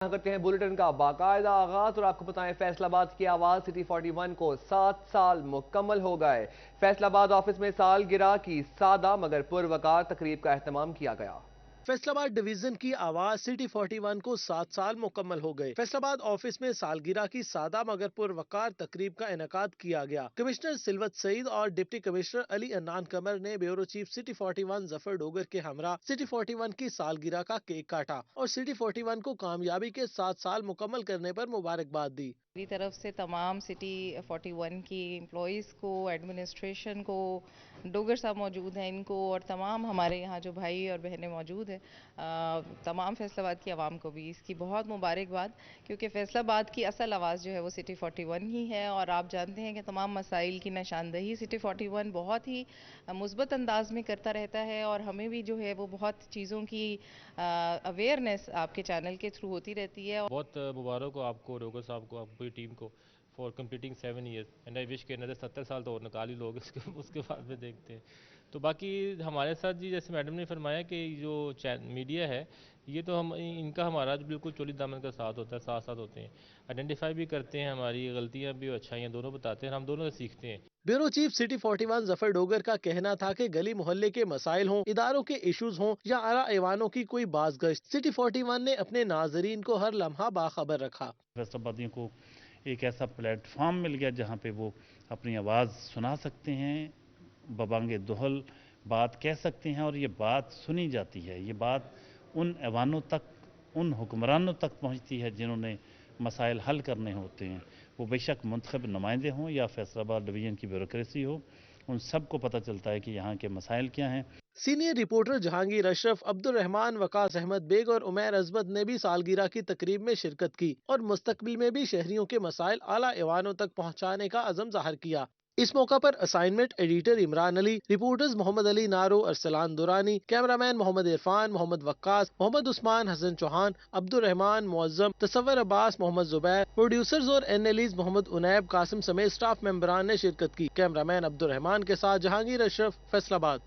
کرتے ہیں بلیٹن کا باقاعدہ آغاز اور آپ کو بتائیں فیصل آباد کی آواز سٹی 41 کو 7 سال مکمل ہو گئے۔ فیصل آباد آفس میں سالگرہ کی سادہ مگر پروقار تقریب کا اہتمام کیا گیا۔ فیصل آباد ڈویژن کی آواز سٹی 41 کو 7 سال مکمل ہو گئے۔ فیصل آباد آفس میں سالگرہ کی سادہ مگر پروقار تقریب کا انعقاد کیا گیا۔ کمشنر سلوت سعید اور ڈپٹی کمشنر علی عنان قمر نے بیورو چیف سٹی 41 ظفر ڈوگر کے ہمراہ سٹی 41 کی سالگرہ کا کیک کاٹا اور سٹی 41 کو کامیابی کے 7 سال مکمل کرنے پر مبارکباد دی۔ میری طرف سے تمام سٹی 41 کی امپلائیز کو، ایڈمنسٹریشن کو، ڈوگر صاحب موجود ہیں ان کو، اور تمام ہمارے یہاں جو بھائی اور بہنیں موجود ہیں، تمام فیصل آباد کی عوام کو بھی اس کی بہت مبارکباد، کیونکہ فیصل آباد کی اصل آواز جو ہے وہ سٹی 41 ہی ہے، اور آپ جانتے ہیں کہ تمام مسائل کی نشاندہی سٹی 41 بہت ہی مثبت انداز میں کرتا رہتا ہے، اور ہمیں بھی جو ہے وہ بہت چیزوں کی اویئرنیس آپ کے چینل کے تھرو ہوتی رہتی ہے۔ بہت مبارک ہو آپ کو، ڈوگر صاحب کو، آپ پوری ٹیم کو for completing 7 years and I wish کہ انہیں 70 سال تو اور نکال ہی لوگ اس کے بعد میں دیکھتے ہیں۔ تو باقی ہمارے ساتھ جی جیسے میڈم نے فرمایا کہ جو میڈیا ہے یہ تو ان کا ہمارا بالکل چولی دامن کا ساتھ ہوتا ہے، ساتھ ساتھ ہوتے ہیں، آئیڈینٹیفائی بھی کرتے ہیں ہماری غلطیاں بھی اور اچھائیاں دونوں بتاتے ہیں، ہم دونوں سے سیکھتے ہیں۔ بیورو چیف سٹی 41 ظفر ڈوگر کا کہنا تھا کہ گلی محلے کے مسائل ہوں، اداروں کے ایشوز ہوں یا اعلیٰ ایوانوں کی کوئی باز گشت، سٹی 41 نے اپنے ناظرین کو ہر لمحہ باخبر رکھا۔ فیصل آبادیوں کو ایک ایسا پلیٹ فارم مل گیا جہاں پہ وہ اپنی آواز سنا سکتے ہیں، ببانگ دہل بات کہہ سکتے ہیں، اور یہ بات سنی جاتی ہے، یہ بات ان ایوانوں تک، ان حکمرانوں تک پہنچتی ہے جنہوں نے مسائل حل کرنے ہوتے ہیں، وہ بے شک منتخب نمائندے ہوں یا فیصل آباد ڈویژن کی بیوروکریسی ہو، ان سب کو پتہ چلتا ہے کہ یہاں کے مسائل کیا ہیں۔ سینئر رپورٹر جہانگیر اشرف، عبد الرحمان، وقاص احمد بیگ اور عمیر عظمت نے بھی سالگرہ کی تقریب میں شرکت کی اور مستقبل میں بھی شہریوں کے مسائل اعلیٰ ایوانوں تک پہنچانے کا عزم ظاہر کیا۔ اس موقع پر اسائنمنٹ ایڈیٹر عمران علی، رپورٹرز محمد علی نارو، ارسلان دورانی، کیمرامین محمد عرفان، محمد وقاص، محمد عثمان، حسن چوہان، عبد الرحمان، معظم، تصور عباس، محمد زبیر، پروڈیوسرز اور این ایل ایز محمد عنیب قاسم سمیت سٹاف ممبران نے شرکت کی۔ کیمرامین عبد الرحمان کے ساتھ جہانگیر اشرف، فیصل آباد۔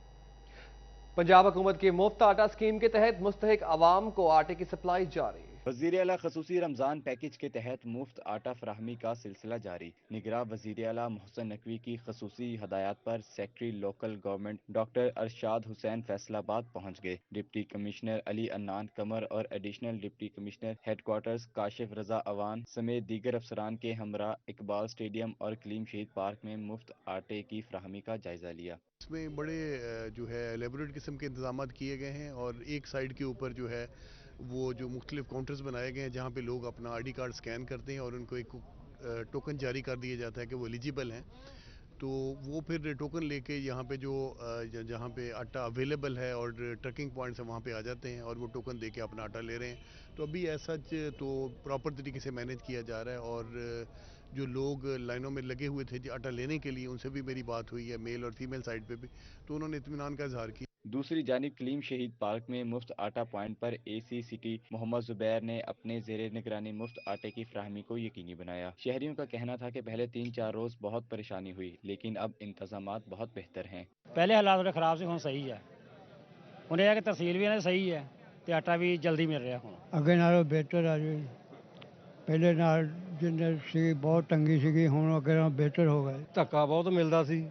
پنجاب حکومت کی مفت آٹا اسکیم کے تحت مستحق عوام کو آٹے کی سپلائی جاری۔ وزیر اعلیٰ خصوصی رمضان پیکج کے تحت مفت آٹا فراہمی کا سلسلہ جاری۔ نگراں وزیر اعلیٰ محسن نقوی کی خصوصی ہدایات پر secretary local government doctor Irshad Hussain Faisalabad پہنچ گئے۔ ڈپٹی کمشنر علی عنان قمر اور additional deputy commissioner headquarters Kashif Raza Awan سمیت دیگر افسران کے ہمراہ اقبال اسٹیڈیم اور کلیم شہید پارک میں مفت آٹے کی فراہمی کا جائزہ لیا۔ اس میں بڑے جو ہے ایلیبوریٹ قسم کے انتظامات کیے گئے ہیں، اور ایک سائڈ کے اوپر جو ہے وہ جو مختلف کاؤنٹرز بنائے گئے ہیں جہاں پہ لوگ اپنا آئی ڈی کارڈ سکین کرتے ہیں اور ان کو ایک ٹوکن جاری کر دیا جاتا ہے کہ وہ ایلیجیبل ہیں، تو وہ پھر ٹوکن لے کے یہاں پہ جہاں پہ آٹا اویلیبل ہے اور ٹرکنگ پوائنٹس ہیں وہاں پہ آ جاتے ہیں اور وہ ٹوکن دے کے اپنا آٹا لے رہے ہیں۔ تو ابھی ایسا تو پراپر طریقے سے مینیج کیا جا رہا ہے، اور جو لوگ لائنوں میں لگے ہوئے تھے آٹا لینے کے لیے ان سے بھی میری بات ہوئی ہے، میل اور فیمیل سائڈ پہ بھی، تو انہوں نے اطمینان کا اظہار کیا۔ دوسری جانب کلیم شہید پارک میں مفت آٹا پوائنٹ پر اے سی سٹی محمد زبیر نے اپنے زیر نگرانی مفت آٹے کی فراہمی کو یقینی بنایا۔ شہریوں کا کہنا تھا کہ پہلے 3-4 روز بہت پریشانی ہوئی، لیکن اب انتظامات بہت بہتر ہیں۔ پہلے حالات تھوڑے خراب سے ہوں صحیح ہے، انہیں یہ کہ تحصیل بھی صحیح ہے تو آٹا بھی جلدی مل رہا ہوں ਅੱਗੇ ਨਾਲੋਂ ਬਿਹਤਰ ਆ ਜੀ। ਪਹਿਲੇ ਨਾਲ ਜਿੰਨੇ ਸੀ ਬਹੁਤ ਤੰਗੀ ਸੀਗੀ, ਹੁਣ ਅੱਗੇ ਨਾਲੋਂ ਬਿਹਤਰ ਹੋ ਗਏ। ਧੱਕਾ ਬਹੁਤ ਮਿਲਦਾ ਸੀ,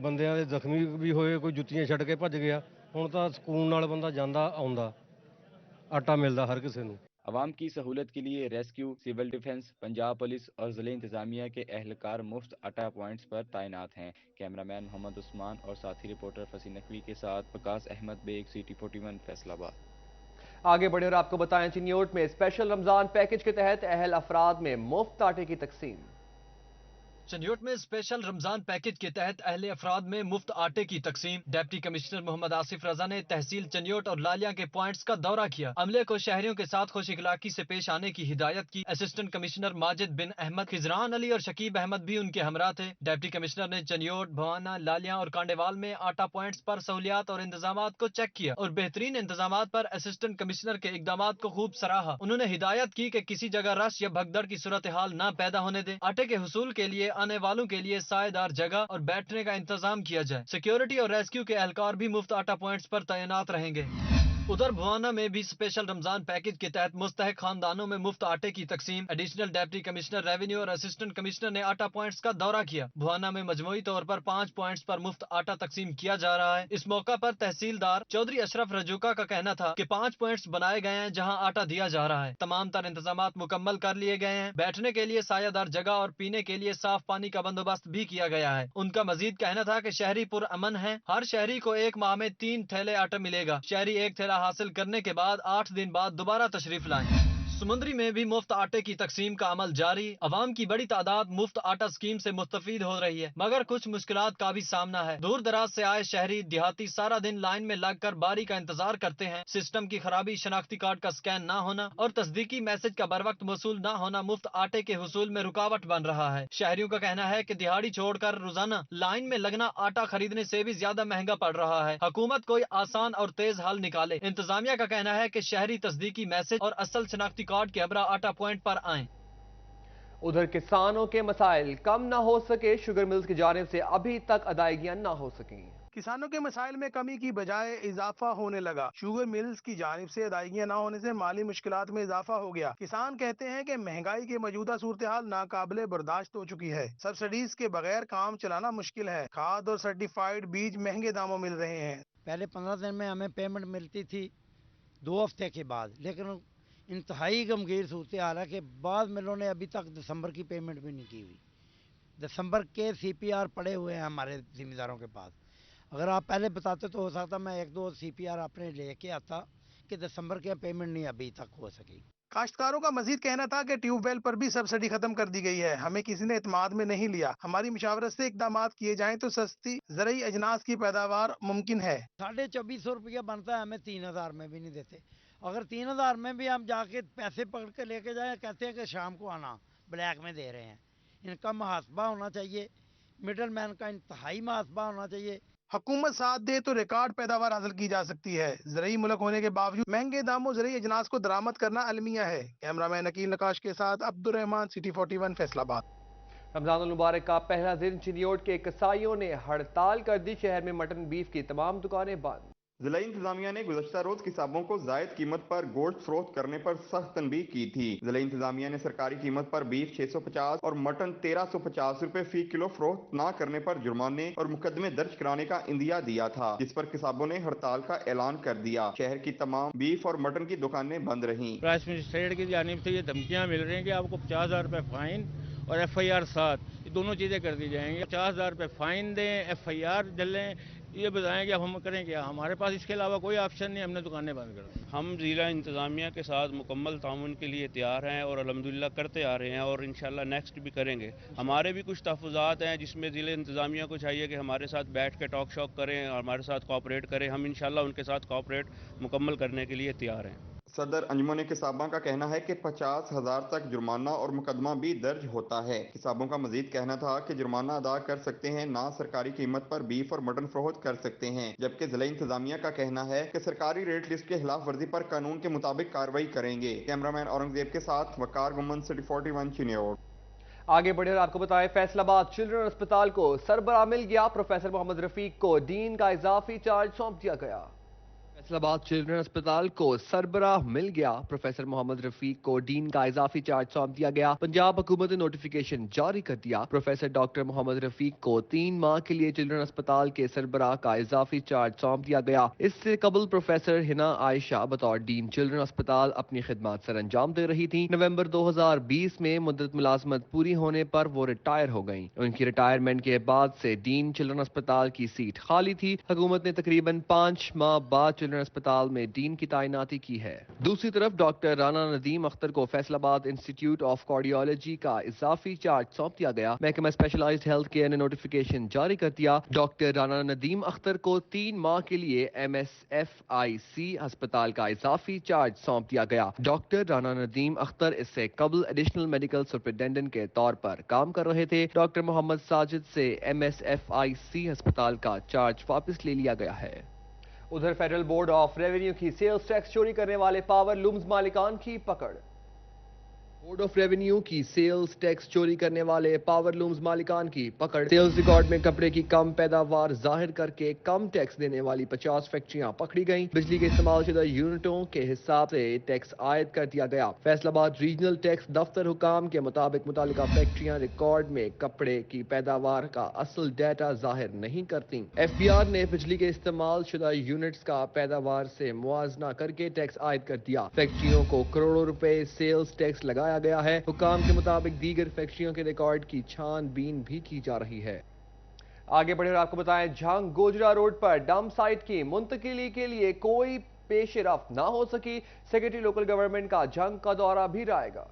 ਬੰਦਿਆਂ ਦੇ ਜ਼ਖਮੀ ਵੀ ਹੋਏ, ਕੋਈ ਜੁੱਤੀਆਂ ਛੱਡ ਕੇ ਭੱਜ ਗਿਆ। ਹੁਣ ਤਾਂ ਸਕੂਨ ਨਾਲ ਬੰਦਾ ਜਾਂਦਾ ਆਉਂਦਾ, ਆਟਾ ਮਿਲਦਾ ਹਰ ਕਿਸੇ ਨੂੰ। عوام کی سہولت کے لیے rescue, civil defence, Punjab police اور ضلع انتظامیہ کے اہلکار مفت آٹا پوائنٹس پر تعینات ہیں۔ کیمرامین محمد عثمان اور ساتھی رپورٹر فصیح نقوی کے ساتھ وقاص احمد بیگ، سٹی 41 فیصل آباد۔ آگے بڑھیں اور آپ کو بتائیں چنیوٹ میں اسپیشل رمضان پیکج کے تحت اہل افراد میں مفت آٹے کی تقسیم۔ چنیوٹ میں اسپیشل رمضان پیکج کے تحت اہل افراد میں مفت آٹے کی تقسیم۔ ڈپٹی کمشنر محمد آصف رضا نے تحصیل چنیوٹ اور لالیاں کے پوائنٹس کا دورہ کیا، عملے کو شہریوں کے ساتھ خوش اخلاقی سے پیش آنے کی ہدایت کی۔ اسسٹنٹ کمشنر ماجد بن احمد، خضران علی اور شکیب احمد بھی ان کے ہمراہ تھے۔ ڈپٹی کمشنر نے چنیوٹ، بھوانا، لالیاں اور کانڈیوال میں آٹا پوائنٹس پر سہولیات اور انتظامات کو چیک کیا اور بہترین انتظامات پر اسسٹنٹ کمشنر کے اقدامات کو خوب سراہا۔ انہوں نے ہدایت کی کہ کسی جگہ رش یا بھگدڑ کی صورتحال نہ پیدا ہونے دیں۔ آٹے کے حصول کے لیے آنے والوں کے لیے سائے دار جگہ اور بیٹھنے کا انتظام کیا جائے۔ سیکیورٹی اور ریسکیو کے اہلکار بھی مفت آٹا پوائنٹس پر تعینات رہیں گے۔ उधर भुवाना में भी स्पेशल रमजान पैकेज के तहत मुस्तहक खानदानों में मुफ्त आटे की तकसीम। एडिशनल डिप्टी कमिश्नर रेवेन्यू और असिस्टेंट कमिश्नर ने आटा पॉइंट्स का दौरा किया। भुवाना में मजमूई तौर पर 5 पॉइंट्स पर मुफ्त आटा तकसीम किया जा रहा है। इस मौका पर तहसीलदार चौधरी अशरफ रजूका का कहना था कि 5 पॉइंट्स बनाए गए हैं जहां आटा दिया जा रहा है। तमाम तर इंतजामात मुकम्मल कर लिए गए हैं। बैठने के लिए सायादार जगह और पीने के लिए साफ पानी का बंदोबस्त भी किया गया है। उनका मजीद कहना था कि शहरी पुरअमन है। हर शहरी को 1 माह में 3 थैले आटा मिलेगा। शहरी 1 थैला हासिल करने के बाद 8 दिन बाद दोबारा तशरीफ लाएं। समुंदरी में भी मुफ्त आटे की तकसीम का अमल जारी। अवाम की बड़ी तादाद मुफ्त आटा स्कीम से मुस्तफीद हो रही है, मगर कुछ मुश्किलात का भी सामना है। दूर दराज से आए शहरी देहाती सारा दिन लाइन में लगकर बारी का इंतजार करते हैं। सिस्टम की खराबी, शनाख्ती कार्ड का स्कैन ना होना और तस्दीकी मैसेज का बर वक्त वसूल ना होना मुफ्त आटे के हुसूल में रुकावट बन रहा है। शहरियों का कहना है कि दिहाड़ी छोड़कर रोजाना लाइन में लगना आटा खरीदने से भी ज्यादा महंगा पड़ रहा है। हुकूमत कोई आसान और तेज हल निकाले। इंतजामिया का कहना है कि शहरी तस्दीकी मैसेज और असल शनाख्ती कार्ड के अबरा आटा पॉइंट पर आएं। उधर किसानों के मसाइल कम न हो सके, शुगर मिल्स की जानिब से अभी तक अदायगियां न हो सकी। किसानों के मसाइल में कमी की बजाय इजाफा होने लगा। शुगर मिल्स की जानिब से अदायगियां न होने से माली मुश्किलात में इजाफा हो गया। किसान कहते हैं कि महंगाई की मौजूदा सूरत हाल नाकाबिले बर्दाश्त हो चुकी है। सब्सिडीज के बगैर काम चलाना मुश्किल है। खाद और सर्टिफाइड बीज महंगे दामों मिल रहे हैं। पहले 15 दिन में हमें पेमेंट मिलती थी 2 हफ्ते के बाद, लेकिन इंतहाई गमगीर सूरत हाल है कि बाद मिलों ने अभी तक दिसंबर की पेमेंट भी नहीं की हुई। दिसंबर के CPR पड़े हुए हैं हमारे जिम्मेदारों के पास। अगर आप पहले बताते तो हो सकता मैं 1-2 CPR अपने लेके आता कि दिसंबर की पेमेंट नहीं अभी तक हो सकी। काश्तकारों का मजीद कहना था कि ट्यूबवेल पर भी सब्सिडी खत्म कर दी गई है। हमें किसी ने इत्माद में नहीं लिया। हमारी मुशावरत से इकदाम किए जाएं तो सस्ती ज़रई अजनास की पैदावार मुमकिन है। 2450 रुपया बनता है, हमें 3000 में भी नहीं देते। अगर 3000 में भी हम जाके पैसे पकड़ के लेके जाए, कहते हैं कि शाम को आना, ब्लैक में दे रहे हैं। इनका मुहासबा होना चाहिए, मिडल मैन का इंतहाई मुहासबा होना चाहिए। हुकूमत साथ दे तो रिकॉर्ड पैदावार हासिल की जा सकती है। ज़रई मुल्क होने के बावजूद महंगे दामों ज़रई अजनास को दरामद करना अलमिया है। कैमरामैन अकील नकाश के साथ अब्दुल रहमान, सिटी 41 फैसलाबाद। रमजान मुबारक का पहला दिन चिन्योट के कसाईयों ने हड़ताल कर दी। शहर में मटन बीफ की तमाम दुकानें बंद। जिला इंतजामिया ने गुज़श्ता रोज किसाबों को जायद कीमत पर गोश्त फरोख्त करने पर सख्त तनबीह की थी। जिला इंतजामिया ने सरकारी कीमत पर बीफ 650 और मटन 1350 रुपए फी किलो फरोख्त न करने पर जुर्माने और मुकदमे दर्ज कराने का इंदिया दिया था, जिस पर किसाबों ने हड़ताल का ऐलान कर दिया। शहर की तमाम बीफ और मटन की दुकानें बंद रहीं। प्राइस मिनिस्ट्रेट की जानिब से ये धमकियाँ मिल रही हैं कि आपको 50,000 रुपए फाइन और FIR साथ, ये दोनों चीजें कर दी जाएंगी। 50,000 रुपए फाइन दें, FIR डलें, ये बताएं कि अब हम करें क्या। हमारे पास इसके अलावा कोई ऑप्शन नहीं, हमने दुकानें बंद कर दी। हम जिला इंतजामिया के साथ मुकम्मल ताउन के लिए तैयार हैं और अल्हम्दुलिल्लाह करते आ रहे हैं और इंशाल्लाह नेक्स्ट भी करेंगे। हमारे भी कुछ तहफ़्फ़ुज़ात हैं जिसमें जिला इंतजामिया को चाहिए कि हमारे साथ बैठ के टॉक शॉक करें और हमारे साथ कोऑपरेट करें। हम इंशाल्लाह उनके साथ कोऑपरेट मुकम्मल करने के लिए तैयार हैं। सदर अंजुमन किसाबा का कहना है कि 50,000 तक जुर्माना और मुकदमा भी दर्ज होता है। किसाबों का मजीद कहना था कि जुर्माना अदा कर सकते हैं, ना सरकारी कीमत पर बीफ और मटन फरोख्त कर सकते हैं। जबकि जिला इंतजामिया का कहना है कि सरकारी रेट लिस्ट के खिलाफ वर्जी पर कानून के मुताबिक कार्रवाई करेंगे। कैमरामैन औरंगजेब के साथ वकार गुम्मन, सिटी 41 चिन्योट। आगे बढ़े और आपको बताएं, फैसलाबाद चिल्ड्रन अस्पताल को सरबराह मिल गया। प्रोफेसर मोहम्मद रफीक को डीन का इजाफी चार्ज सौंप दिया गया। फैसलाबाद चिल्ड्रन अस्पताल को सरबराह मिल गया। प्रोफेसर मोहम्मद रफीक को डीन का इजाफी चार्ज सौंप दिया गया। पंजाब हुकूमत ने नोटिफिकेशन जारी कर दिया। प्रोफेसर डॉक्टर मोहम्मद रफीक को 3 माह के लिए चिल्ड्रन अस्पताल के सरबराह का इजाफी चार्ज सौंप दिया गया। इससे कबल प्रोफेसर हिना आयशा बतौर डीन चिल्ड्रन अस्पताल अपनी खिदमत सर अंजाम दे रही थी। नवंबर 2020 में मुद्दत मुलाजमत पूरी होने पर वो रिटायर हो गयी। उनकी रिटायरमेंट के बाद से डीन चिल्ड्रन अस्पताल की सीट खाली थी। हुकूमत ने तकरीबन 5 माह बाद अस्पताल में डीन की तैनाती की है। दूसरी तरफ डॉक्टर राना नदीम अख्तर को फैसलाबाद इंस्टीट्यूट ऑफ कार्डियोलॉजी का इजाफी चार्ज सौंप दिया गया। महकमा स्पेशलाइज्ड हेल्थ केयर ने नोटिफिकेशन जारी कर दिया। डॉक्टर राना नदीम अख्तर को 3 माह के लिए MSFIC अस्पताल का इजाफी चार्ज सौंप दिया गया। डॉक्टर राना नदीम अख्तर इससे कबल एडिशनल मेडिकल सुपरिटेंडेंट के तौर पर काम कर रहे थे। डॉक्टर मोहम्मद साजिद से MSFIC अस्पताल का चार्ज वापस ले लिया गया है। उधर फेडरल बोर्ड ऑफ रेवेन्यू की सेल्स टैक्स चोरी करने वाले पावर लूम्स मालिकान की पकड़। बोर्ड ऑफ रेवेन्यू की सेल्स टैक्स चोरी करने वाले पावर लूम्स मालिकान की पकड़। सेल्स रिकॉर्ड में कपड़े की कम पैदावार जाहिर करके कम टैक्स देने वाली 50 फैक्ट्रियां पकड़ी गईं। बिजली के इस्तेमाल शुदा यूनिटों के हिसाब से टैक्स आयद कर दिया गया। फैसलाबाद रीजनल टैक्स दफ्तर हुकाम के मुताबिक मुतालिका फैक्ट्रियां रिकॉर्ड में कपड़े की पैदावार का असल डाटा जाहिर नहीं करती। FBR ने बिजली के इस्तेमाल शुदा यूनिट्स का पैदावार से मुआवजा करके टैक्स आयद कर दिया। फैक्ट्रियों को करोड़ों रुपए सेल्स टैक्स लगाया गया है। हुकाम के मुताबिक दीगर फैक्ट्रियों के रिकॉर्ड की छानबीन भी की जा रही है। आगे बढ़े और आपको बताएं, झंग गोजरा रोड पर डंप साइट की मुंतकिली के लिए कोई पेशरफ्त ना हो सकी। सेक्रेटरी लोकल गवर्नमेंट का झंग का दौरा भी रहेगा।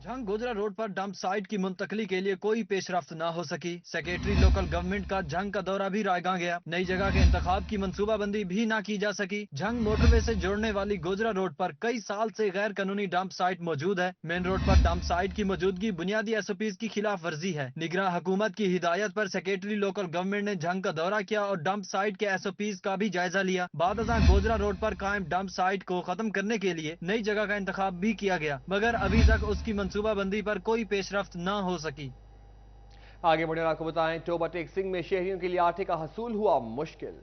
झंग गोजरा रोड पर डंप साइट की मुंतकली के लिए कोई पेशरफ्त न हो सकी। सेक्रेटरी लोकल गवर्नमेंट का झंग का दौरा भी रायगा गया। नई जगह के इंतखाब की मंसूबाबंदी भी न की जा सकी। झंग मोटरवे से जोड़ने वाली गोजरा रोड पर कई साल से गैर कानूनी डंप साइट मौजूद है। मेन रोड पर डंप साइट की मौजूदगी बुनियादी SOPs की खिलाफ वर्जी है। निगरान हुकूमत की हिदायत पर सेक्रेटरी लोकल गवर्नमेंट ने झंग का दौरा किया और डंप साइट के SOPs का भी जायजा लिया। बाद गोजरा रोड पर कायम डंप साइट को खत्म करने के लिए नई जगह का इंतखाब भी किया गया, मगर अभी तक उसकी मंसूबाबंदी पर कोई पेशरफ्त न हो सकी। आगे बढ़े आपको बताएं, टोबा टेक्सिंग में शहरियों के लिए आटे का हसूल हुआ मुश्किल।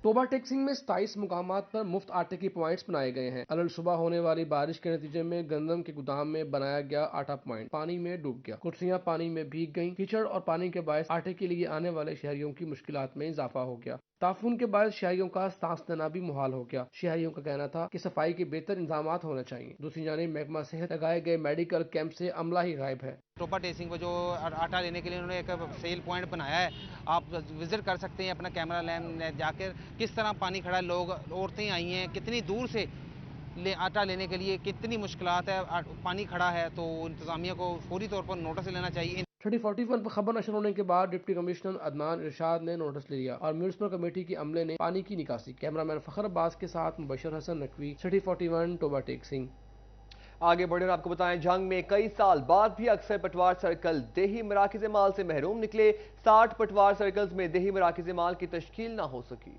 टोबा टेक्सिंग में 27 मुकामात पर मुफ्त आटे की पॉइंट्स बनाए गए हैं। अलल सुबह होने वाली बारिश के नतीजे में गंदम के गोदाम में बनाया गया आटा पॉइंट पानी में डूब गया। कुर्सियां पानी में भीग गईं। कीचड़ और पानी के बायस आटे के लिए आने वाले शहरियों की मुश्किलात में इजाफा हो गया। ताफून के बाद शहरियों का सांस लेना भी मुहाल हो गया। शहरियों का कहना था कि सफाई के बेहतर इंतजाम होने चाहिए। दूसरी जानिब महकमा सेहत लगाए गए मेडिकल कैंप से अमला ही गायब है। टोबा टेक्सिंग को जो आटा लेने के लिए उन्होंने एक सेल पॉइंट बनाया है, आप विजिट कर सकते हैं अपना कैमरा लैंप जाकर। किस तरह पानी खड़ा है, लोग औरतें आई हैं कितनी दूर से आटा लेने के लिए, कितनी मुश्किलात है, पानी खड़ा है। तो इंतजामिया को फौरी तौर पर नोटिस लेना चाहिए। 3041 पर खबर नशर होने के बाद डिप्टी कमिश्नर अदनान इरशाद ने नोटिस ले लिया और म्यूनिसिपल कमेटी की अमले ने पानी की निकासी। कैमरामैन फखर अब्बास के साथ मुबशर हसन नकवी, 3041 टोबा टेक्सिंग। आगे बढ़े और आपको बताएं, झंग में कई साल बाद भी अक्सर पटवार सर्कल देही मराकिज़ माल से महरूम निकले। 60 पटवार सर्कल्स में देही मराकिज़ माल की तश्कील न हो सकी।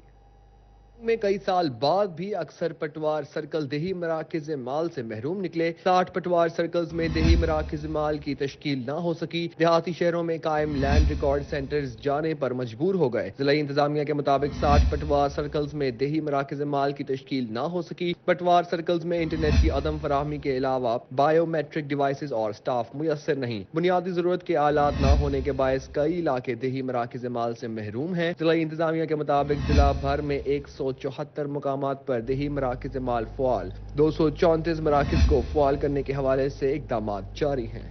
में कई साल बाद भी अक्सर पटवार सर्कल देही मराकिज़ माल से महरूम निकले। 60 पटवार सर्कल्स में देही मराकिज़ माल की तश्कील न हो सकी। देहाती शहरों में कायम लैंड रिकॉर्ड सेंटर्स जाने पर मजबूर हो गए। जिला इंतजामिया के मुताबिक 60 पटवार सर्कल्स में देही मराकिज़ माल की तश्कील न हो सकी। पटवार सर्कल्स में इंटरनेट की अदम फराहमी के अलावा बायोमेट्रिक डिवाइसेज और स्टाफ मुयसर नहीं। बुनियादी जरूरत के आलात न होने के बायस कई इलाके देही मराकिज़ माल से महरूम हैं। जिला इंतजामिया के मुताबिक जिला भर में 174 मुकामात पर देही मराकिज़ माल फ़आल, 234 मराकिज़ को फ़आल करने के हवाले से इक़दामात जारी हैं।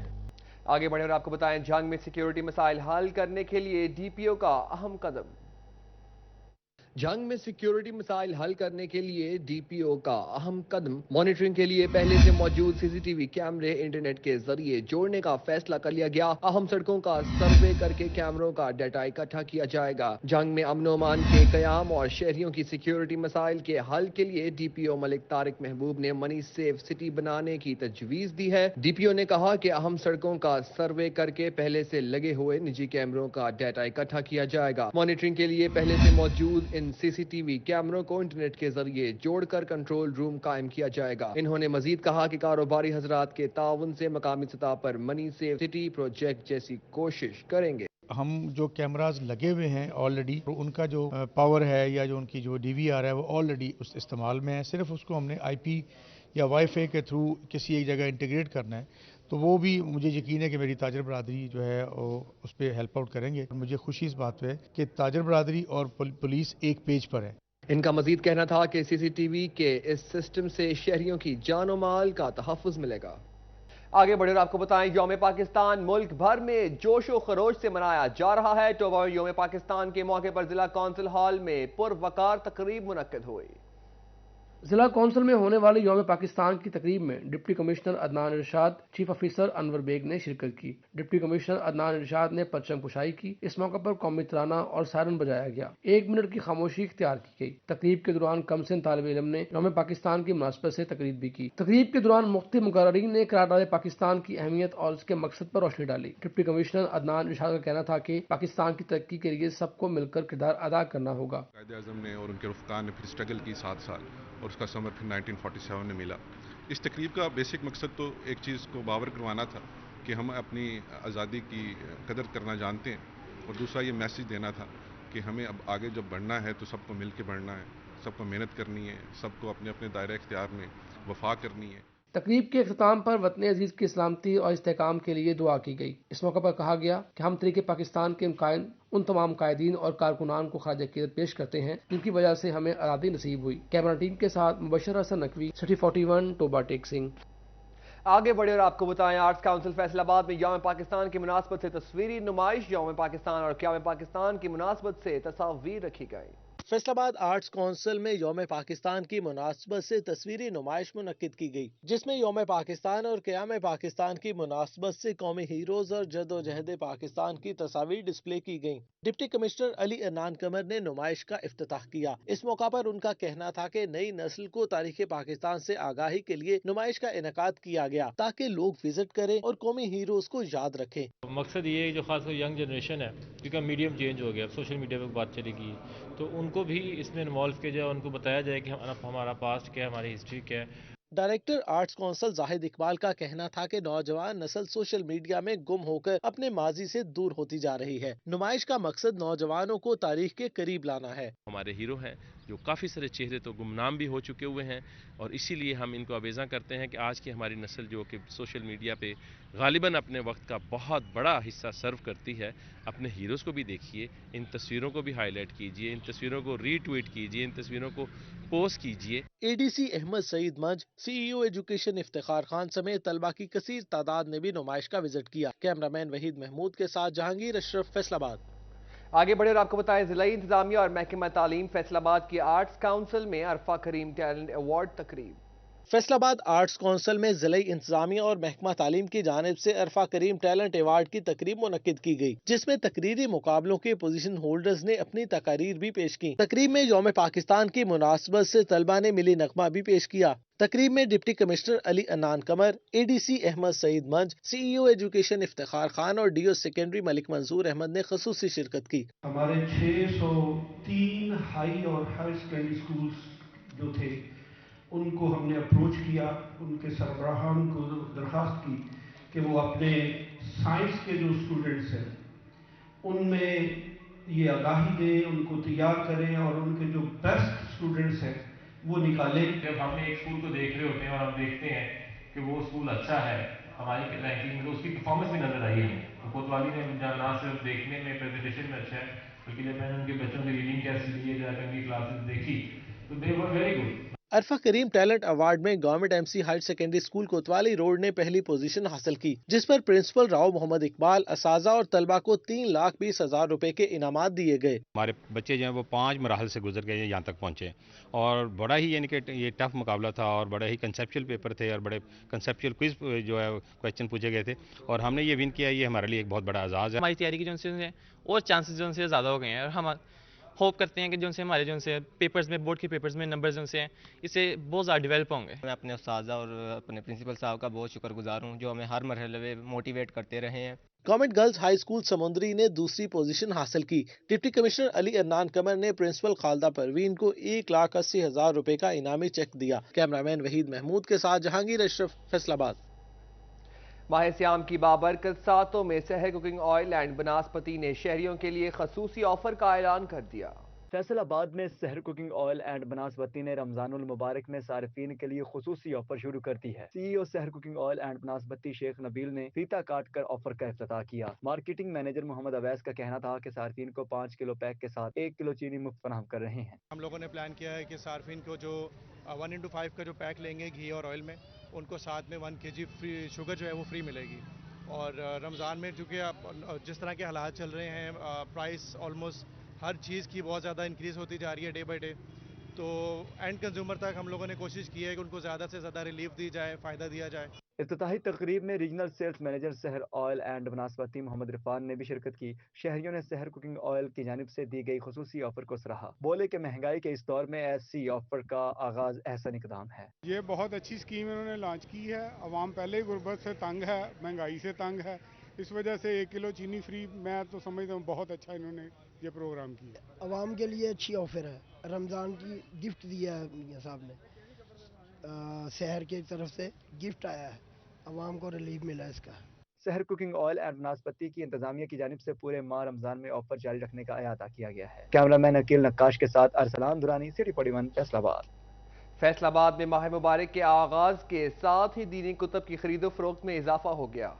आगे बढ़े और आपको बताएं, झंग में सिक्योरिटी मसाइल हल करने के लिए DPO का अहम कदम। झंग में सिक्योरिटी मसाइल हल करने के लिए DPO का अहम कदम। मॉनिटरिंग के लिए पहले से मौजूद CCTV कैमरे इंटरनेट के जरिए जोड़ने का फैसला कर लिया गया। अहम सड़कों का सर्वे करके कैमरों का डाटा इकट्ठा किया जाएगा। झंग में अमन अमान के कयाम और शहरियों की सिक्योरिटी मसाइल के हल के लिए DPO मलिक तारिक महबूब ने मनी सेफ सिटी बनाने की तजवीज दी है। DPO ने कहा कि अहम सड़कों का सर्वे करके पहले से लगे हुए निजी कैमरों का डाटा इकट्ठा किया जाएगा। मॉनिटरिंग के लिए पहले से मौजूद CCTV कैमरों को इंटरनेट के जरिए जोड़कर कंट्रोल रूम कायम किया जाएगा। इन्होंने मजीद कहा कि कारोबारी हजरात के ताउन से मकामी सतह पर मनी सेफ सिटी प्रोजेक्ट जैसी कोशिश करेंगे। हम जो कैमराज लगे हुए हैं ऑलरेडी, उनका जो पावर है या जो उनकी जो DVR है वो ऑलरेडी उस इस्तेमाल में है। सिर्फ उसको हमने IP या वाईफाई के थ्रू किसी एक जगह इंटीग्रेट करना है। तो वो भी मुझे यकीन है कि मेरी ताजर बरादरी जो है उस पर हेल्प आउट करेंगे। मुझे खुशी इस बात पे है कि ताजर बरादरी और पुलिस एक पेज पर है। इनका मजीद कहना था कि CCTV के इस सिस्टम से शहरियों की जान और माल का तहफ़्फ़ुज़ मिलेगा। आगे बढ़े और आपको बताएं, यौम पाकिस्तान मुल्क भर में जोशो खरोश से मनाया जा रहा है। टोबा यौम पाकिस्तान के मौके पर जिला कौंसिल हॉल में पुरवकार तकरीब मुनक्किद हुई। जिला कौंसिल में होने वाले यौम पाकिस्तान की तकरीब में डिप्टी कमिश्नर अदनान इरशाद, चीफ ऑफिसर अनवर बेग ने शिरकत की। डिप्टी कमिश्नर अदनान इरशाद ने परचम कुशाई की। इस मौके पर कौमी तराना और सायरन बजाया गया। 1 मिनट की खामोशी इख्तियार की गई। तकरीब के दौरान कमसिन तालिब इल्म ने यौम पाकिस्तान की मुनासबत से तकरीर भी की। तकरीब के दौरान मुख्तलिफ मुकर्ररीन ने करारदाद पाकिस्तान की अहमियत और उसके मकसद पर रोशनी डाली। डिप्टी कमिश्नर अदनान इरशाद का कहना था कि पाकिस्तान की तरक्की के लिए सबको मिलकर किरदार अदा करना होगा। कायदे आज़म ने और उनके रुफ़क़ार ने फिर स्ट्रगल की 7 साल और उसका समर्थन 1947 में मिला। इस तकरीब का बेसिक मकसद तो एक चीज़ को बावर करवाना था कि हम अपनी आज़ादी की कदर करना जानते हैं, और दूसरा ये मैसेज देना था कि हमें अब आगे जब बढ़ना है तो सबको मिल के बढ़ना है, सबको मेहनत करनी है, सबको अपने अपने दायरे इख्तियार में वफा करनी है। तकरीब के अख्ताम पर वतन अजीज की सलामती और इस्तेहकाम के लिए दुआ की गई। इस मौके पर कहा गया कि हम तरीके पाकिस्तान के कायम उन तमाम कायदीन और कारकुनान को खराज अकीदत पेश करते हैं जिनकी वजह से हमें आज़ादी नसीब हुई। कैमरा टीम के साथ मुबशर हसन नकवी, सिटी 41, टोबा टेक सिंह। आगे बढ़े और आपको बताएं, आर्ट्स काउंसिल फैसलाबाद में यौम पाकिस्तान की मुनासबत से तस्वीरी नुमाइश, यौम पाकिस्तान और क़याम पाकिस्तान की मुनासबत से तस्वीर रखी गई। फैसलाबाद आर्ट्स काउंसिल में यौम पाकिस्तान की मुनासबत से तस्वीरी नुमाइश मुनक्किद की गई, जिसमें यौम पाकिस्तान और क़याम पाकिस्तान की मुनासबत से कौमी हीरोज और जद्दोजहद पाकिस्तान की तस्वीर डिस्प्ले की गयी। डिप्टी कमिश्नर अली अनान कमर ने नुमाइश का इफ्तिताह किया। इस मौका पर उनका कहना था कि नई नस्ल को तारीख पाकिस्तान से आगाही के लिए नुमाइश का इनेकाद किया गया ताकि लोग विजिट करें और कौमी हीरोज को याद रखें। मकसद ये जो खासकर यंग जनरेशन है, क्योंकि मीडियम चेंज हो गया, सोशल मीडिया पर बात चलेगी, तो उनको भी इसमें इन्वॉल्व किया जाए, उनको बताया जाए कि हमारा पास्ट क्या है, हमारी हिस्ट्री क्या है। Director arts council Zahid Iqbal का कहना था कि नौजवान नस्ल सोशल मीडिया में गुम होकर अपने माजी से दूर होती जा रही है। नुमाइश का मकसद नौजवानों को तारीख के करीब लाना है। हमारे हीरो हैं जो काफ़ी सारे चेहरे तो गुमनाम भी हो चुके हुए हैं, और इसीलिए हम इनको आवेज़ा करते हैं कि आज की हमारी नस्ल जो कि सोशल मीडिया पे गालिबन अपने वक्त का बहुत बड़ा हिस्सा सर्व करती है, अपने हीरोज़ को भी देखिए, इन तस्वीरों को भी हाईलाइट कीजिए, इन तस्वीरों को रीट्वीट कीजिए, इन तस्वीरों को पोस्ट कीजिए। एडीसी अहमद सईद मंज, सीईओ एजुकेशन इफ्तिखार खान समेत तलबा की कसीर तादाद ने भी नुमाइश का विजिट किया। कैमरामैन वहीद महमूद के साथ जहांगीर अशरफ, फैसलाबाद। आगे बढ़े और आपको बताएं, जिला इंतजामिया और महकमा तालीम फैसलाबाद की आर्ट्स काउंसिल में अरफा करीम टैलेंट अवार्ड तकरीब। फैसलाबाद आर्ट्स काउंसिल में जिला इंतजामिया और महकमा तालीम की जानिब से अरफा करीम टैलेंट अवार्ड की तकरीब मुनक्किद की गई, जिसमें तकरीरी मुकाबलों के पोजीशन होल्डर्स ने अपनी तकारीर भी पेश की। तकरीब में यौम पाकिस्तान की मुनासबत से तलबा ने मिली नगमा भी पेश किया। तकरीब में डिप्टी कमिश्नर अली अनान कमर, एडीसी अहमद सईद मंज, सीईओ एजुकेशन इफ्तिखार खान और डीओ सेकेंडरी मलिक मंसूर अहमद ने खसूसी शिरकत की। हमारे 603 हाई और हाई सेकेंडरी स्कूल्स जो थे उनको हमने अप्रोच किया, उनके सरबराहान को दरख्वास्त की कि वो अपने साइंस के जो स्टूडेंट्स हैं उनमें ये आगाही दें, उनको तैयार करें और उनके जो बेस्ट स्टूडेंट्स हैं वो निकालें। जब हम एक स्कूल को देख रहे होते हैं और हम देखते हैं कि वो स्कूल अच्छा है, हमारी रैंकिंग में उसकी परफॉर्मेंस भी नजर आई है। तो कोतवाली ने ना सिर्फ देखने में, प्रेजेंटेशन में अच्छा है, बल्कि जब मैंने उनके बच्चों के रीडिंग टेस्ट लिए, जाकर उनकी क्लासेस देखी तो they were very good. Arfa Karim talent award में government MC higher secondary school Kotwali road ने पहली पोजीशन हासिल की, जिस पर प्रिंसिपल राव मोहम्मद इकबाल, असाजा और तलबा को 3,20,000 रुपए के इनामात दिए गए। हमारे बच्चे जो हैं वो 5 मराहल से गुजर गए, यहाँ तक पहुँचे, और बड़ा ही यानी कि ये टफ मुकाबला था और बड़े ही कंसेप्चुअल पेपर थे और बड़े कंसेप्चुअल क्विज जो है क्वेश्चन पूछे गए थे, और हमने ये विन किया। ये हमारे लिए एक बहुत बड़ा एजाज़ है। हमारी तैयारी की जो से और चांसेस जो से ज़्यादा हो गए हैं, और हम होप करते हैं कि जो से हमारे जो से पेपर्स में, बोर्ड के पेपर्स में नंबर्स जो से हैं इससे बहुत ज़्यादा डेवलप होंगे। मैं अपने उस्तादा और अपने प्रिंसिपल साहब का बहुत शुक्रगुजार हूँ जो हमें हर मरहले में मोटिवेट करते रहे हैं। गवर्नमेंट गर्ल्स हाई स्कूल समुंदरी ने दूसरी पोजीशन हासिल की। डिप्टी कमिश्नर अली अनान कमर ने प्रिंसिपल खालदा परवीन को 1,80,000 रुपए का इनामी चेक दिया। कैमरामैन वहीद महमूद के साथ जहांगीर अशरफ, फैसलाबाद। माह सियाम की बाबरकत सातों में शहर कुकिंग ऑयल एंड बनास्पति ने शहरियों के लिए खसूसी ऑफर का ऐलान कर दिया। फैसलाबाद में शहर कुकिंग ऑयल एंड बनास्पति ने रमजानुल मुबारक में सारिफीन के लिए खुसूसी ऑफर शुरू कर दी है। सीईओ शहर cooking oil and vanaspati Sheikh Nabeel ने फीता काट कर ऑफर का इफ्तिताह किया। मार्केटिंग मैनेजर मोहम्मद अवैस का कहना था कि सारिफीन को 5 किलो पैक के साथ 1 किलो चीनी मुफ्त फराहम कर रहे हैं। हम लोगों ने प्लान किया है कि सारिफीन को जो 1:5 का जो पैक लेंगे घी और ऑयल में, उनको साथ में 1 kg फ्री शुगर जो है वो फ्री मिलेगी। और रमज़ान में चूँकि जिस तरह के हालात चल रहे हैं, प्राइस ऑलमोस्ट हर चीज़ की बहुत ज़्यादा इंक्रीज़ होती जा रही है डे बाई डे, तो एंड कंज्यूमर तक हम लोगों ने कोशिश की है कि उनको ज़्यादा से ज़्यादा रिलीफ दी जाए, फ़ायदा दिया जाए। इफ्तिताही तकरीब में रीजनल सेल्स मैनेजर शहर ऑयल एंड बनास्पति मोहम्मद इरफान ने भी शिरकत की। शहरियों ने शहर कुकिंग ऑयल की जानिब से दी गई खुसूसी ऑफर को सराहा। बोले कि महंगाई के इस दौर में ऐसी ऑफर का आगाज एहसन इकदाम है। ये बहुत अच्छी स्कीम इन्होंने लॉन्च की है। अवाम पहले ही गुर्बत से तंग है, महंगाई से तंग है, इस वजह से 1 किलो चीनी फ्री, मैं तो समझता हूँ बहुत अच्छा इन्होंने ये प्रोग्राम किया। अवाम के लिए अच्छी ऑफर है, रमज़ान की गिफ्ट दिया है मियां साहब ने। शहर की तरफ से गिफ्ट आया है, आवाम को रिलीफ मिला इसका। शहर कुकिंग ऑयल एंड नाशपत्ती की इंतजामिया की जानिब से पूरे माह रमजान में ऑफर जारी रखने का अहाता किया गया है। कैमरामैन अकील नक्काश के साथ अरसलान दुरानी, सिटी 41 फैसलाबाद। फैसलाबाद में माह मुबारक के आगाज के साथ ही दीनी कुतब की खरीदो फरोख्त में इजाफा हो गया।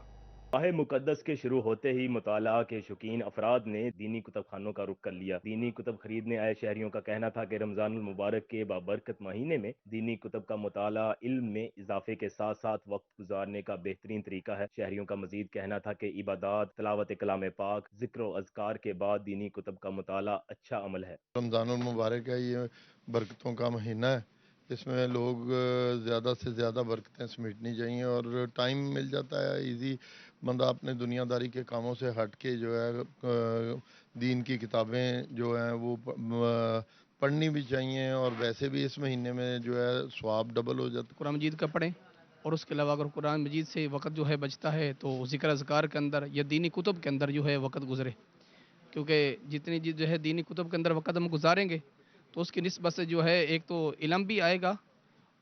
माह मुकद्दस के शुरू होते ही मुताला के शौकीन अफराद ने दीनी कुतब खानों का रुख कर लिया। दीनी कुतब खरीदने आए शहरियों का कहना था कि रमजानुल मुबारक के बाबरकत महीने में दीनी कुतब का मुताला इल्म में इजाफे के साथ साथ वक्त गुजारने का बेहतरीन तरीका है। शहरियों का मजीद कहना था कि इबादत, तिलावत कलाम पाक, जिक्र व अज़कार के बाद दीनी कुतब का मुताला अच्छा अमल है। रमजानुल मुबारक है, ये बरकतों का महीना है, इसमें लोग ज़्यादा से ज़्यादा बरकतें समेटनी चाहिए और टाइम मिल जाता है इजी, बंदा अपने दुनियादारी के कामों से हट के जो है दीन की किताबें जो हैं वो पढ़नी भी चाहिए और वैसे भी इस महीने में जो है सवाब डबल हो जाता है। कुरान मजीद का पढ़ें और उसके अलावा अगर कुरान मजीद से वक़्त जो है बचता है तो ज़िक्र अज़कार के अंदर या दीनी कुतुब के अंदर जो है वक़्त गुजरे, क्योंकि जितनी जो है दीनी कुतुब के अंदर वक़्त हम गुजारेंगे तो उसकी निस्बत से जो है एक तो इल्म भी आएगा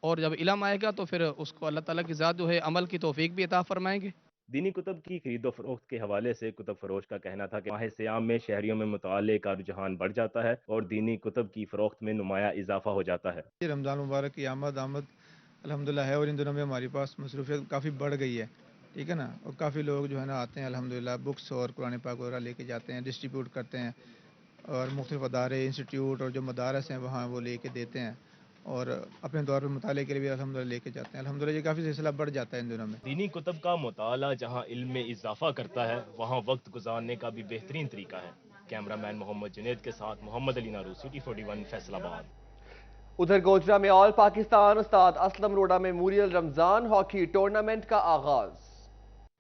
और जब इल्म आएगा तो फिर उसको अल्लाह ताला की ज़ात जो है अमल की तौफीक भी अता फरमाएंगे। दीनी कुतब की खरीदो फरोख्त के हवाले से कुतब फरोश का कहना था कि माह सियाम में शहरियों में मुताले का रुझान बढ़ जाता है और दीनी कुतब की फरोख्त में नुमाया इजाफा हो जाता है। रमज़ान मुबारक की आमद अल्हम्दुलिल्लाह है और इन दिनों में हमारे पास मसरूफियत काफ़ी बढ़ गई है, ठीक है ना, और काफ़ी लोग जो है ना आते हैं अल्हम्दुलिल्लाह, बुक्स और कुरान पाक वगैरह लेके जाते हैं, डिस्ट्रीब्यूट करते हैं और मुख्तलिफ अदारे, इंस्टीट्यूट और जो मदारस हैं वहाँ वो लेके देते हैं और अपने दौर पर मुताले के लिए भी अल्हम्दुलिल्लाह लेके जाते हैं। अल्हम्दुलिल्लाह ये काफ़ी सिलसिला बढ़ जाता है इन दिनों में। दीनी कुतब का मुताला जहाँ इल्म में इजाफा करता है वहाँ वक्त गुजारने का भी बेहतरीन तरीका है। कैमरामैन मोहम्मद जुनेद के साथ मोहम्मद अली नारू, सिटी 41 फैसलाबाद। उधर गोजरा में all Pakistan Ustad Aslam Roda memorial Ramzan hockey tournament का आगाज।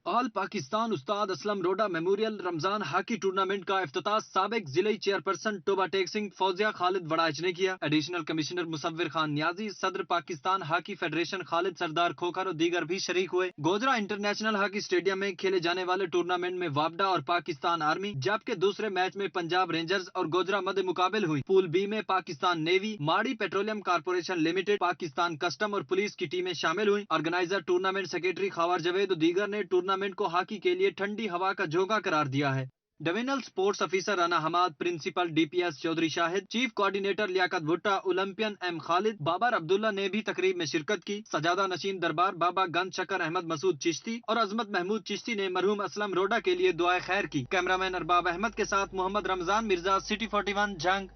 All Pakistan Ustad Aslam Roda memorial Ramzan hockey tournament का इफ्तिताह साबिक जिले चेयरपर्सन टोबा टेक सिंह फौजिया खालिद वड़ाइच ने किया। एडिशनल कमिश्नर मुसव्विर खान नियाजी, सदर पाकिस्तान हॉकी फेडरेशन खालिद सरदार खोखर और दीगर भी शरीक हुए। गोजरा इंटरनेशनल हॉकी स्टेडियम में खेले जाने वाले टूर्नामेंट में वापडा और पाकिस्तान आर्मी, जबकि दूसरे मैच में पंजाब रेंजर्स और गोजरा मध्य मुकाबिल हुई। पूल बी में पाकिस्तान नेवी, माड़ी petroleum corporation limited, Pakistan custom और पुलिस की टीमें शामिल हुई। Organiser tournament secretary Khawar Javed और दीगर ने टूर्नामेंट को हॉकी के लिए ठंडी हवा का झोंका करार दिया है। Divisional sports officer Rana Hammad, principal DPS Chaudhry Shahid, chief coordinator Liaquat Bhutta, Olympian M Khalid, Babar Abdullah ने भी तकरीब में शिरकत की। सजादा नशीन दरबार बाबा गंज शक्कर अहमद मसूद चिश्ती और अजमत महमूद चिश्ती ने मरहूम असलम रोडा के लिए दुआए खैर की। कैमरामैन अरबाब अहमद के साथ मोहम्मद रमजान मिर्जा, सिटी 41 जंग।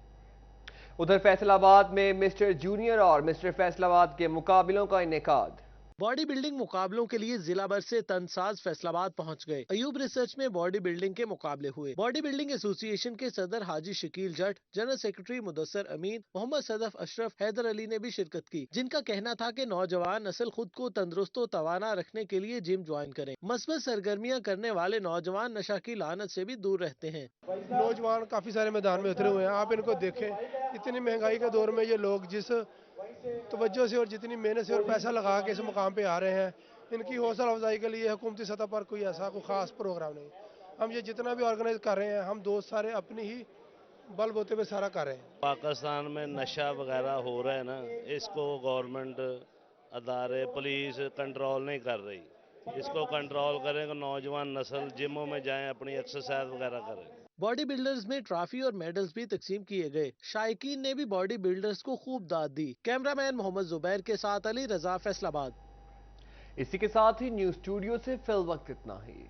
उधर फैसलाबाद में मिस्टर जूनियर और मिस्टर फैसलाबाद के मुकाबलों का इनेकाद। बॉडी बिल्डिंग मुकाबलों के लिए जिला भर से तनसाज फैसलाबाद पहुंच गए। अयूब रिसर्च में बॉडी बिल्डिंग के मुकाबले हुए। बॉडी बिल्डिंग एसोसिएशन के सदर हाजी शकील जट, जनरल सेक्रेटरी मुदस्सर अमीन, मोहम्मद सदफ अशरफ, हैदर अली ने भी शिरकत की, जिनका कहना था कि नौजवान नस्ल खुद को तंदुरुस्त और तवाना रखने के लिए जिम ज्वाइन करें। मस्बत सरगर्मियां करने वाले नौजवान नशा की लानत से भी दूर रहते हैं। नौजवान काफी सारे मैदान में उतरे हुए हैं, आप इनको देखें, इतनी महंगाई के दौर में ये लोग जिस तवज्जो से और जितनी मेहनत से और पैसा लगा के इस मुकाम पे आ रहे हैं, इनकी हौसला अफजाई के लिए हुकूमती सतह पर कोई ऐसा कोई खास प्रोग्राम नहीं। हम ये जितना भी ऑर्गेनाइज कर रहे हैं, हम दोस्त सारे अपनी ही बल बोते पे सारा कर रहे हैं। पाकिस्तान में नशा वगैरह हो रहा है ना, इसको गवर्नमेंट अदारे पुलिस कंट्रोल नहीं कर रही। इसको कंट्रोल करें तो नौजवान नस्ल जिमों में जाएं, अपनी एक्सरसाइज वगैरह करें। बॉडी बिल्डर्स में ट्रॉफी और मेडल्स भी तकसीम किए गए। शायकीन ने भी बॉडी बिल्डर्स को खूब दाद दी। कैमरामैन मोहम्मद जुबैर के साथ अली रजा, फैसलाबाद। इसी के साथ ही न्यूज स्टूडियो से फिल वक्त इतना ही।